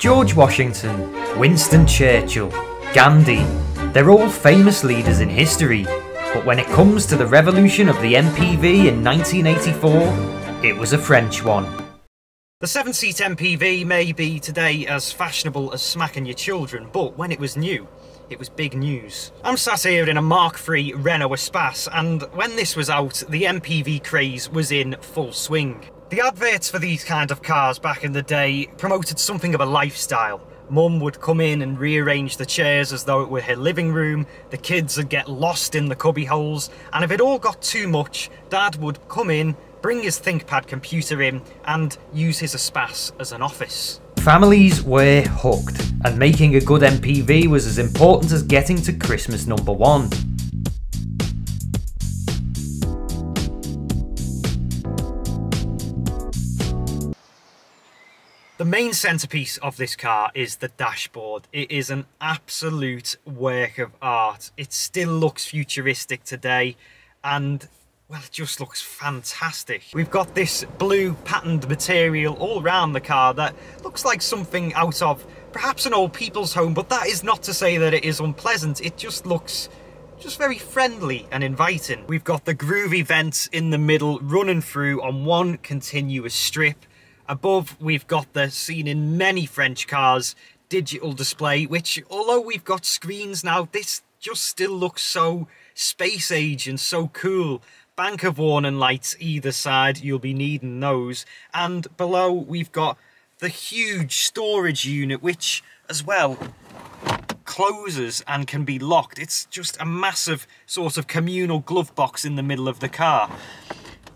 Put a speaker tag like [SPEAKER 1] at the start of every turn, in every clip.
[SPEAKER 1] George Washington, Winston Churchill, Gandhi, they're all famous leaders in history, but when it comes to the revolution of the MPV in 1984, it was a French one.
[SPEAKER 2] The 7-seat MPV may be today as fashionable as smacking your children, but when it was new, it was big news. I'm sat here in a Mark III Renault Espace, and when this was out, the MPV craze was in full swing. The adverts for these kind of cars back in the day promoted something of a lifestyle. Mum would come in and rearrange the chairs as though it were her living room, the kids would get lost in the cubby holes, and if it all got too much, Dad would come in, bring his ThinkPad computer in, and use his Espace as an office.
[SPEAKER 1] Families were hooked, and making a good MPV was as important as getting to Christmas #1.
[SPEAKER 2] The main centrepiece of this car is the dashboard. It is an absolute work of art. It still looks futuristic today, and well, it just looks fantastic. We've got this blue patterned material all around the car that looks like something out of perhaps an old people's home, but that is not to say that it is unpleasant. It just looks very friendly and inviting. We've got the groovy vents in the middle running through on one continuous strip. Above, we've got the seen in many French cars digital display, which although we've got screens now, this just still looks so space age and so cool. Bank of warning lights either side, you'll be needing those. And below, we've got the huge storage unit, which as well closes and can be locked. It's just a massive sort of communal glove box in the middle of the car.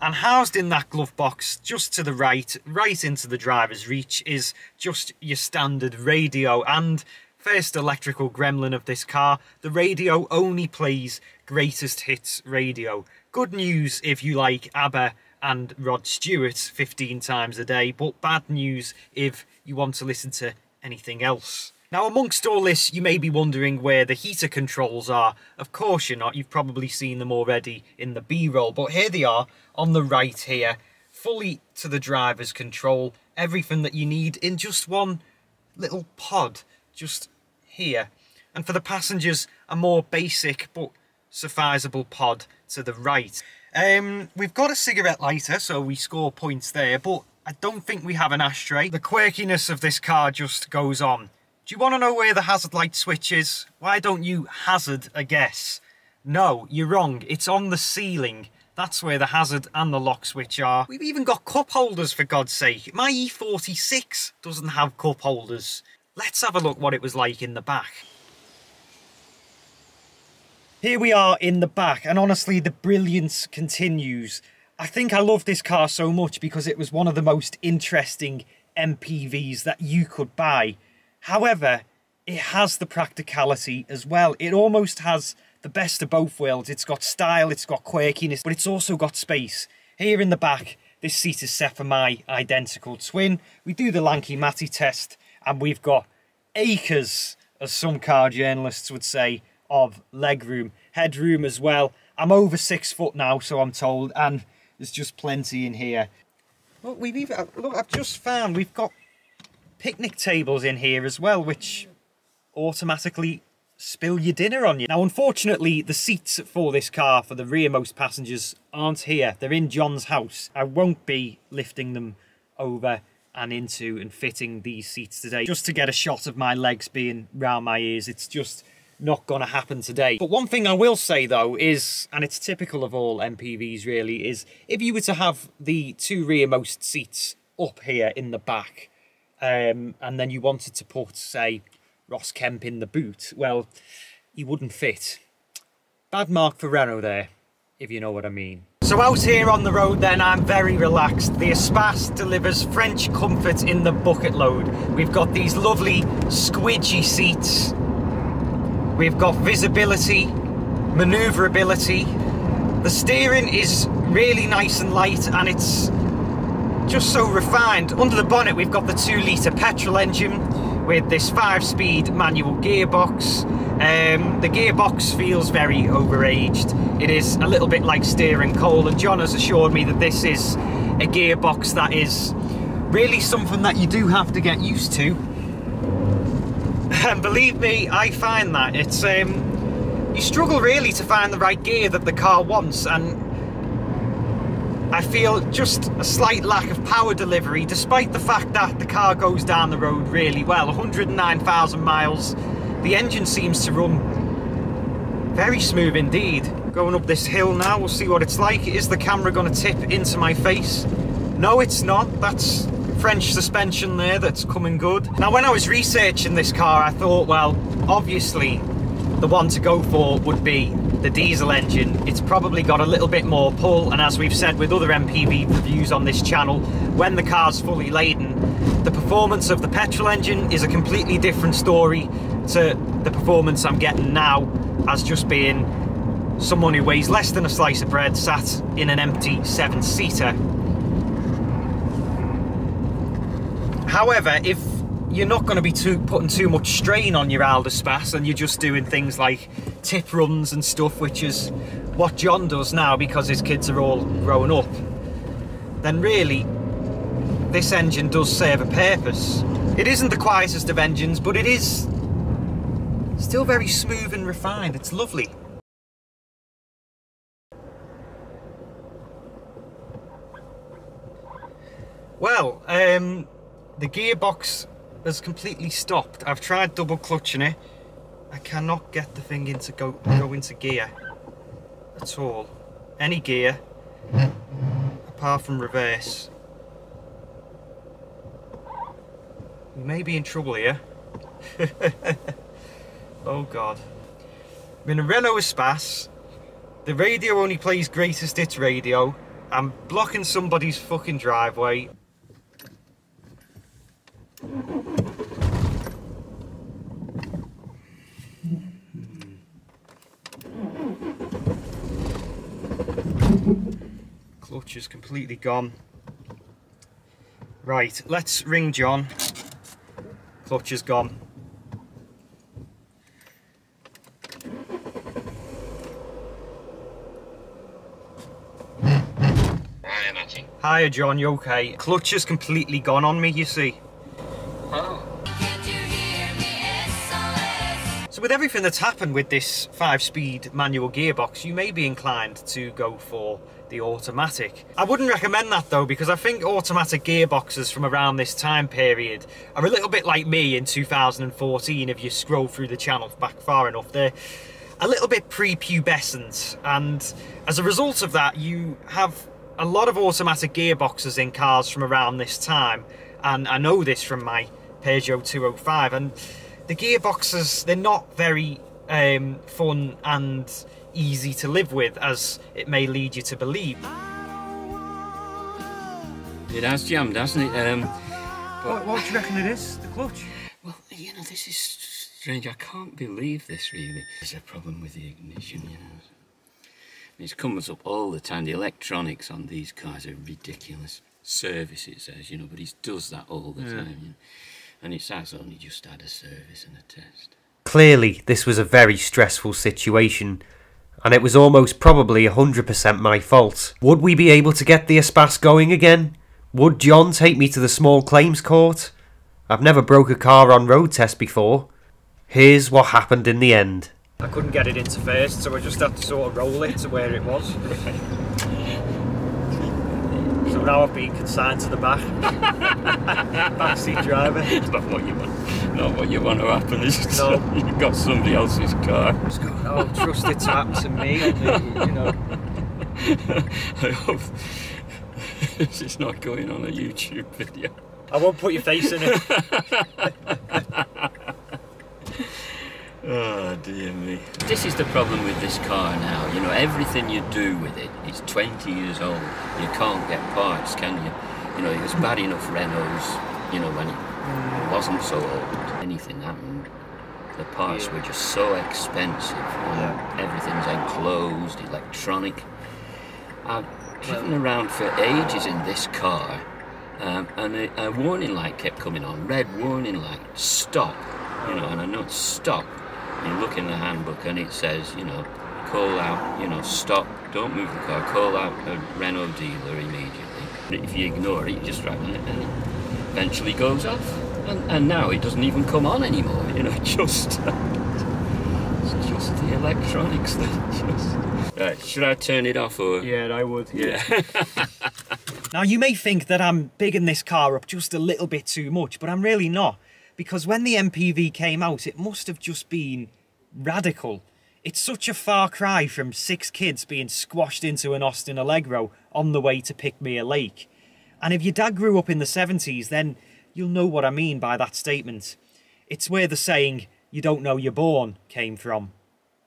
[SPEAKER 2] And housed in that glove box, just to the right into the driver's reach, is just your standard radio. And first electrical gremlin of this car, the radio only plays greatest hits radio. Good news if you like ABBA and Rod Stewart 15 times a day, but bad news if you want to listen to anything else. Now, amongst all this, you may be wondering where the heater controls are. Of course you're not, you've probably seen them already in the B-roll, but here they are on the right here, fully to the driver's control, everything that you need in just one little pod, just here. And for the passengers, a more basic but sufficeable pod to the right. We've got a cigarette lighter, so we score points there, but I don't think we have an ashtray. The quirkiness of this car just goes on. Do you want to know where the hazard light switch is? Why don't you hazard a guess? No, you're wrong. It's on the ceiling. That's where the hazard and the lock switch are. We've even got cup holders, for God's sake. My E46 doesn't have cup holders. Let's have a look what it was like in the back. Here we are in the back, and honestly, the brilliance continues. I think I love this car so much because it was one of the most interesting MPVs that you could buy. However, it has the practicality as well. It almost has the best of both worlds. It's got style, it's got quirkiness, but it's also got space. Here in the back, this seat is set for my identical twin. We do the lanky Matty test, and we've got acres, as some car journalists would say, of legroom. Headroom as well. I'm over 6 foot now, so I'm told, and there's just plenty in here. Look, I've just found we've got picnic tables in here as well, which automatically spill your dinner on you. Now, unfortunately, the seats for this car for the rearmost passengers aren't here. They're in John's house. I won't be lifting them over and into and fitting these seats today just to get a shot of my legs being round my ears. It's just not going to happen today. But one thing I will say though is, and it's typical of all MPVs really, is if you were to have the two rearmost seats up here in the back, and then you wanted to put, say, Ross Kemp in the boot, well, he wouldn't fit. Bad mark for Renault there, if you know what I mean. So out here on the road then, I'm very relaxed. The Espace delivers French comfort in the bucket load. We've got these lovely squidgy seats. We've got visibility, manoeuvrability. The steering is really nice and light, and it's just so refined. Under the bonnet, we've got the 2-litre petrol engine with this 5-speed manual gearbox. The gearbox feels very overaged. It is a little bit like steering coal, and John has assured me that this is a gearbox that is really something that you do have to get used to. And believe me, I find that it's you struggle really to find the right gear that the car wants, and I feel just a slight lack of power delivery, despite the fact that the car goes down the road really well. 109,000 miles. The engine seems to run very smooth indeed. Going up this hill now, we'll see what it's like. Is the camera going to tip into my face? No, it's not. That's French suspension there that's coming good. Now, when I was researching this car, I thought, well, obviously the one to go for would be the diesel engine. It's probably got a little bit more pull, and as we've said with other MPV reviews on this channel, when the car's fully laden, the performance of the petrol engine is a completely different story to the performance I'm getting now as just being someone who weighs less than a slice of bread sat in an empty 7-seater. However, if you're not going to be putting too much strain on your Renault Espace and you're just doing things like tip runs and stuff, which is what John does now because his kids are all grown up, then really this engine does serve a purpose. It isn't the quietest of engines, but it is still very smooth and refined. It's lovely. Well, the gearbox has completely stopped. I've tried double clutching it. I cannot get the thing into go into gear at all. Any gear apart from reverse. We may be in trouble here. Oh god. I'm in a Renault Espace. The radio only plays greatest hits radio. I'm blocking somebody's fucking driveway. Clutch is completely gone. Right, let's ring John. Clutch is gone.
[SPEAKER 3] Hi, Matty.
[SPEAKER 2] Hiya, John, you okay? Clutch is completely gone on me, you see.
[SPEAKER 3] Oh.
[SPEAKER 2] So with everything that's happened with this 5-speed manual gearbox, you may be inclined to go for the automatic. I wouldn't recommend that though, because I think automatic gearboxes from around this time period are a little bit like me in 2014 if you scroll through the channel back far enough. They're a little bit pre-pubescent, and as a result of that you have a lot of automatic gearboxes in cars from around this time, and I know this from my Peugeot 205, and the gearboxes, they're not very fun and easy to live with, as it may lead you to believe.
[SPEAKER 3] It has jammed, hasn't it?
[SPEAKER 2] What do you reckon it is, the clutch?
[SPEAKER 3] Well, you know, this is strange. I can't believe this, really. There's a problem with the ignition, you know. It comes up all the time. The electronics on these cars are ridiculous. Service, it says, you know, but he does that all the time, you know. And it's only just had a service and a test.
[SPEAKER 1] Clearly, this was a very stressful situation, and it was almost probably 100% my fault. Would we be able to get the Espace going again? Would John take me to the small claims court? I've never broke a car on road test before. Here's what happened in the end.
[SPEAKER 2] I couldn't get it into first, so I just had to sort of roll it to where it was. So now I've been consigned to the back. Backseat driver.
[SPEAKER 3] It's not what you want. Not what you want to happen, is it?
[SPEAKER 2] No.
[SPEAKER 3] You've got somebody else's car.
[SPEAKER 2] Just going, oh, trust it to happen to me, you know.
[SPEAKER 3] I hope it's not going on a YouTube video.
[SPEAKER 2] I won't put your face in it.
[SPEAKER 3] Oh dear me. This is the problem with this car now. You know, everything you do with it, it's 20 years old. You can't get parts, can you? You know, it was bad enough Renaults, you know, when it wasn't so old. Anything happened, the parts were just so expensive. Everything's enclosed, electronic. I've driven around for ages in this car, and a warning light kept coming on. Red warning light, stop. You know, and I know it's stop. You look in the handbook and it says, you know, call out, you know, stop, don't move the car, call out a Renault dealer immediately. If you ignore it, you just drive on it and it eventually goes off. And now it doesn't even come on anymore, you know, it's just the electronics that just... Right, should I turn it off or...?
[SPEAKER 2] Yeah, I would.
[SPEAKER 3] Yeah.
[SPEAKER 2] Now, you may think that I'm bigging this car up just a little bit too much, but I'm really not. Because when the MPV came out, it must have just been radical. It's such a far cry from 6 kids being squashed into an Austin Allegro on the way to Pickmere Lake. And if your dad grew up in the 70s, then you'll know what I mean by that statement. It's where the saying, "you don't know you're born," came from.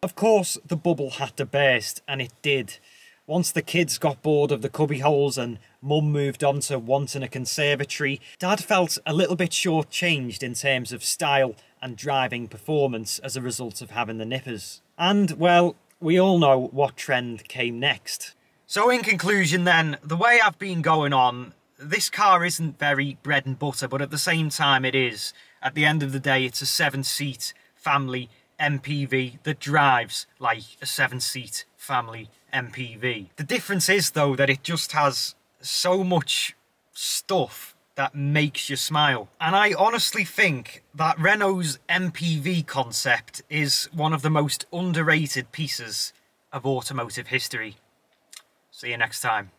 [SPEAKER 2] Of course, the bubble had to burst, and it did. Once the kids got bored of the cubbyholes and Mum moved on to wanting a conservatory, Dad felt a little bit short-changed in terms of style and driving performance as a result of having the nippers. And, well, we all know what trend came next. So in conclusion then, the way I've been going on, this car isn't very bread and butter, but at the same time it is. At the end of the day, it's a 7-seat family MPV that drives like a 7-seat family MPV. The difference is, though, that it just has so much stuff that makes you smile. And I honestly think that Renault's MPV concept is one of the most underrated pieces of automotive history. See you next time.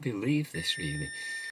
[SPEAKER 3] Believe this really.